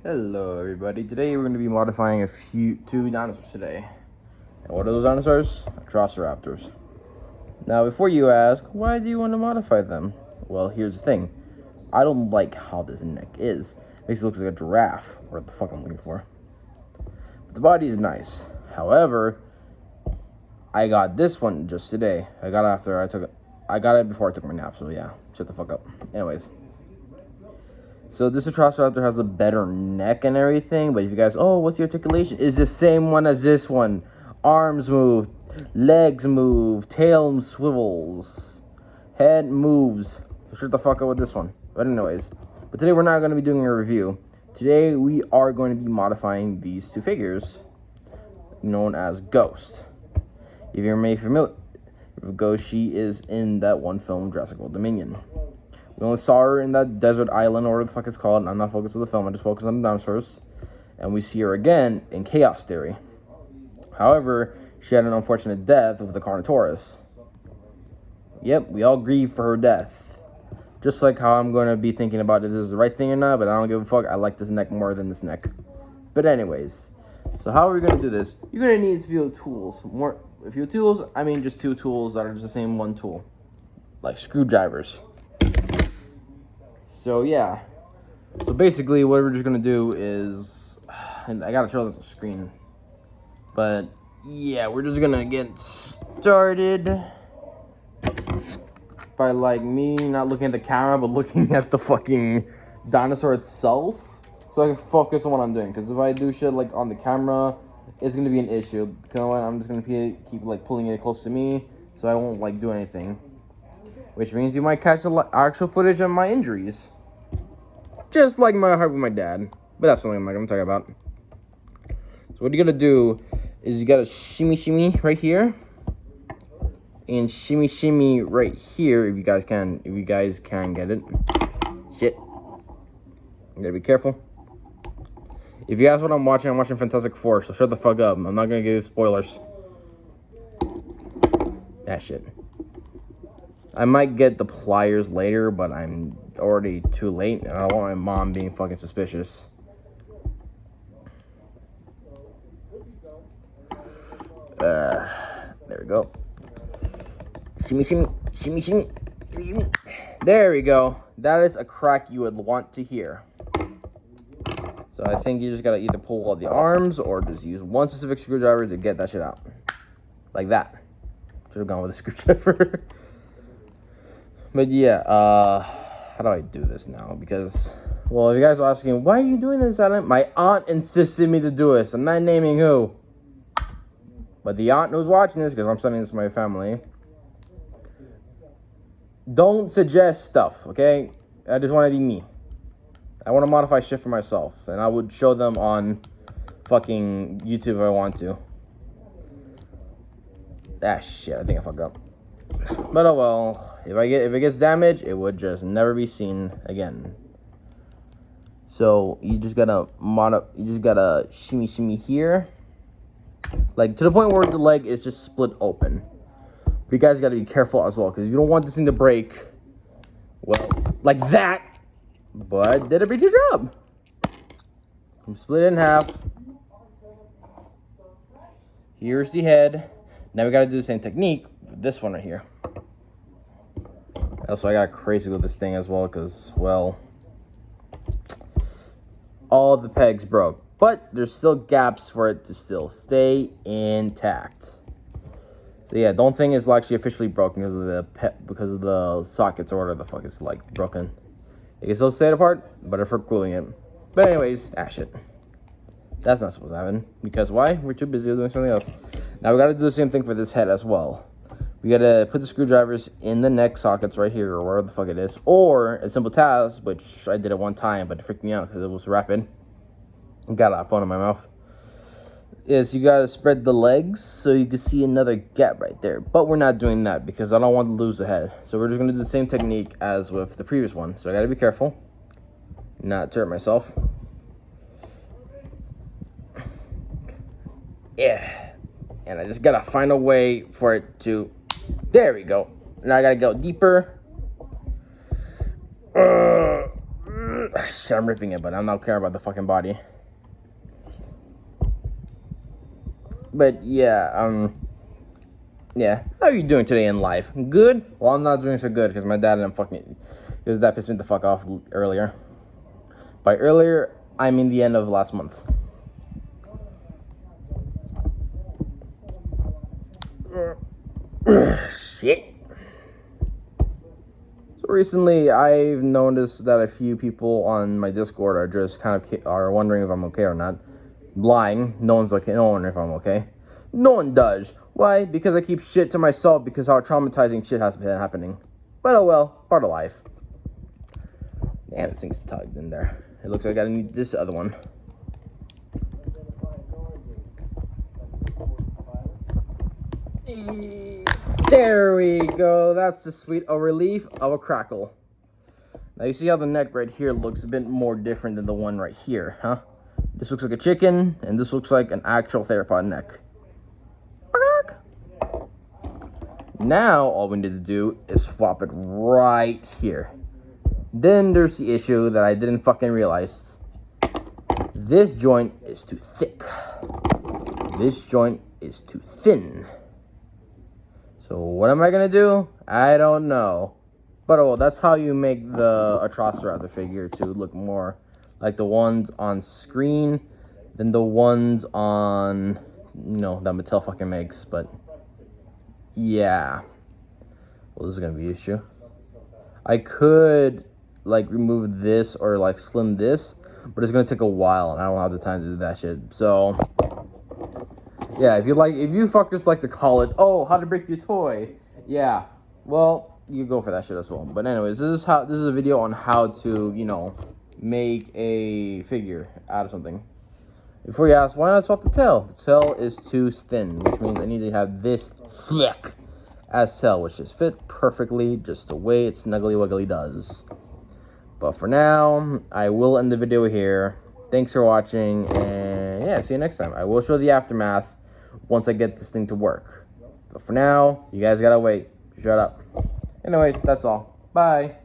Hello everybody, today we're going to be modifying two dinosaurs today. And what are those dinosaurs? Atriciraptors. Now before you ask, why do you want to modify them? Well, here's the thing. I don't like how this neck is. It makes it look like a giraffe, or what the fuck I'm looking for. But the body is nice. However, I got this one just today. I got it before I took my nap, so yeah, shut the fuck up. Anyways. So this atriciraptor has a better neck and everything, but if you guys, oh, what's the articulation? Is the same one as this one. Arms move, legs move, tail swivels, head moves. So shut the fuck up with this one. But anyways, today we're not going to be doing a review. Today we are going to be modifying these two figures, known as Ghost. If you're maybe familiar with Ghost, she is in that one film, Jurassic World Dominion. We only saw her in that desert island, or whatever the fuck it's called. I'm not focused on the film, I just focus on the dinosaurs. And we see her again in Chaos Theory. However, she had an unfortunate death with the Carnotaurus. Yep, we all grieve for her death. Just like how I'm going to be thinking about if this is the right thing or not, but I don't give a fuck. I like this neck more than this neck. But anyways, so how are we going to do this? You're going to need a few tools. A few tools, I mean just two tools that are just the same one tool. Like screwdrivers. So yeah, so basically what we're just gonna do is, and I gotta show this on screen, but yeah, we're just gonna get started by like me not looking at the camera, but looking at the fucking dinosaur itself, so I can focus on what I'm doing. Because if I do shit like on the camera, it's gonna be an issue. I'm just gonna keep like pulling it close to me, so I won't like do anything. Which means you might catch the actual footage of my injuries. Just like my heart with my dad. But that's something I'm not going to talk about. So what you're going to do is you got to shimmy right here. And shimmy right here if you guys can. If you guys can get it. Shit. I'm going to be careful. If you ask what I'm watching Fantastic Four. So shut the fuck up. I'm not going to give you spoilers. That shit. I might get the pliers later, but I'm already too late, and I don't want my mom being fucking suspicious. There we go. Shimmy. There we go. That is a crack you would want to hear. So I think you just gotta either pull all the arms or just use one specific screwdriver to get that shit out. Like that. Should have gone with a screwdriver. But yeah, how do I do this now? Because, well, if you guys are asking, why are you doing this, Adam? My aunt insisted me to do this. I'm not naming who. But the aunt who's watching this, because I'm sending this to my family, don't suggest stuff, okay? I just want to be me. I want to modify shit for myself. And I would show them on fucking YouTube if I want to. Ah, shit, I think I fucked up. But oh well, if it gets damaged, it would just never be seen again. So you just gotta shimmy here, like to the point where the leg is just split open. But you guys gotta be careful as well, because you don't want this thing to break. Well, like that. But did a pretty good job. Split it in half. Here's the head. Now we gotta do the same technique with this one right here. Also, I got crazy with this thing as well because, well, all the pegs broke. But there's still gaps for it to still stay intact. So yeah, don't think it's actually officially broken because of the sockets or whatever the fuck is like broken. It can still stay apart, but for gluing it. But anyways, shit. That's not supposed to happen. Because why? We're too busy doing something else. Now we gotta do the same thing for this head as well. We gotta put the screwdrivers in the neck sockets right here, or wherever the fuck it is. Or a simple task, which I did it one time, but it freaked me out because it was rapid. Got a phone in my mouth. Is you gotta spread the legs so you can see another gap right there. But we're not doing that because I don't want to lose the head. So we're just gonna do the same technique as with the previous one. So I gotta be careful, not to hurt myself. Yeah. And I just gotta find a way for it to, there we go. Now I gotta go deeper. Shit, I'm ripping it, but I'm not care about the fucking body. But yeah, yeah. How are you doing today in life? Good? Well, I'm not doing so good because my dad and because that pissed me the fuck off earlier. By earlier, I mean the end of last month. Shit. So recently, I've noticed that a few people on my Discord are just kind of are wondering if I'm okay or not. Lying. No one's okay. No one if I'm okay. No one does. Why? Because I keep shit to myself because how traumatizing shit has been happening. But oh well, part of life. Damn, this thing's tugged in there. It looks like I need this other one. There we go. That's the sweet relief of a crackle. Now you see how the neck right here looks a bit more different than the one right here, huh? This looks like a chicken, and this looks like an actual theropod neck. Now all we need to do is swap it right here. Then there's the issue that I didn't fucking realize. This joint is too thick. This joint is too thin. So what am I gonna do? I don't know. But oh, that's how you make the atriciraptor figure to look more like the ones on screen than the ones on, that Mattel fucking makes. But yeah, well, this is gonna be an issue. I could remove this or slim this, but it's gonna take a while, and I don't have the time to do that shit. So yeah, if you fuckers like to call it, oh, how to break your toy, yeah, well, you go for that shit as well. But anyways, this is a video on how to make a figure out of something. Before you ask, why not swap the tail? The tail is too thin, which means I need to have this thick as tail, which just fit perfectly, just the way it snuggly wuggly does. But for now, I will end the video here. Thanks for watching, and yeah, see you next time. I will show the aftermath once I get this thing to work. But for now, you guys gotta wait. Shut up. Anyways, that's all. Bye.